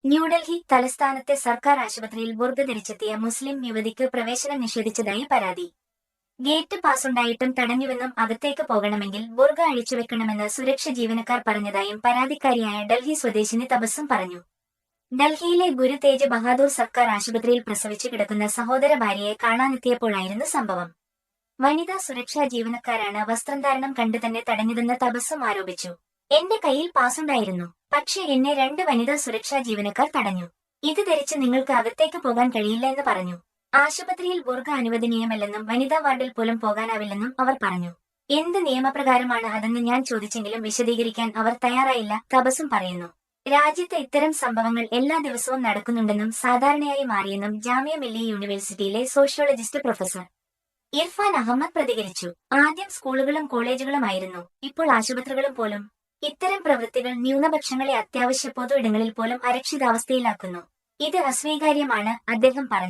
ന്യൂഡൽഹി തലസ്ഥാനത്തെ സർക്കാർ ആശുപത്രിയിൽ ബുർഗ ധരിച്ചെത്തിയ മുസ്ലിം യുവതിക്ക് പ്രവേശനം നിഷേധിച്ചതായി പരാതി. ഗേറ്റ് പാസുണ്ടായിട്ടും തടഞ്ഞുവെന്നും അകത്തേക്ക് പോകണമെങ്കിൽ ബുർഗ അഴിച്ചുവെക്കണമെന്ന് സുരക്ഷ ജീവനക്കാർ പറഞ്ഞതായും പരാതിക്കാരിയായ ഡൽഹി സ്വദേശിനി തബസ്സും പറഞ്ഞു. ഡൽഹിയിലെ ഗുരു തേജ് ബഹാദൂർ സർക്കാർ ആശുപത്രിയിൽ പ്രസവിച്ചു കിടക്കുന്ന സഹോദര ഭാര്യയെ കാണാനെത്തിയപ്പോഴായിരുന്നു സംഭവം. വനിതാ സുരക്ഷാ ജീവനക്കാരാണ് വസ്ത്രംധാരണം കണ്ടു തന്നെ തടഞ്ഞതെന്ന് തബസ്സും ആരോപിച്ചു. എന്റെ കയ്യിൽ പാസുണ്ടായിരുന്നു, പക്ഷേ എന്നെ 2 വനിതാ സുരക്ഷാ ജീവനക്കാർ തടഞ്ഞു. ഇത് ധരിച്ച് നിങ്ങൾക്ക് അകത്തേക്ക് പോകാൻ കഴിയില്ല എന്ന് പറഞ്ഞു. ആശുപത്രിയിൽ ബുർഖ അനുവദനീയമല്ലെന്നും വനിതാ വാർഡിൽ പോലും പോകാനാവില്ലെന്നും അവർ പറഞ്ഞു. എന്ത് നിയമപ്രകാരമാണ് അതെന്ന് ഞാൻ ചോദിച്ചെങ്കിലും വിശദീകരിക്കാൻ അവർ തയ്യാറായില്ല, തബസ്സും പറയുന്നു. രാജ്യത്ത് ഇത്തരം സംഭവങ്ങൾ എല്ലാ ദിവസവും നടക്കുന്നുണ്ടെന്നും സാധാരണയായി മാറിയെന്നും ജാമിയ മില്ലിയ യൂണിവേഴ്സിറ്റിയിലെ സോഷ്യോളജിസ്റ്റ് പ്രൊഫസർ ഇർഫാൻ അഹമ്മദ് പ്രതികരിച്ചു. ആദ്യം സ്കൂളുകളും കോളേജുകളുമായിരുന്നു, ഇപ്പോൾ ആശുപത്രികളും പോലും. ഇത്തരം പ്രവൃത്തികൾ ന്യൂനപക്ഷങ്ങളെ അത്യാവശ്യ പൊതു ഇടങ്ങളിൽ പോലും അരക്ഷിതാവസ്ഥയിലാക്കുന്നു. ഇത് അസ്വീകാര്യമാണ്, അദ്ദേഹം പറഞ്ഞു.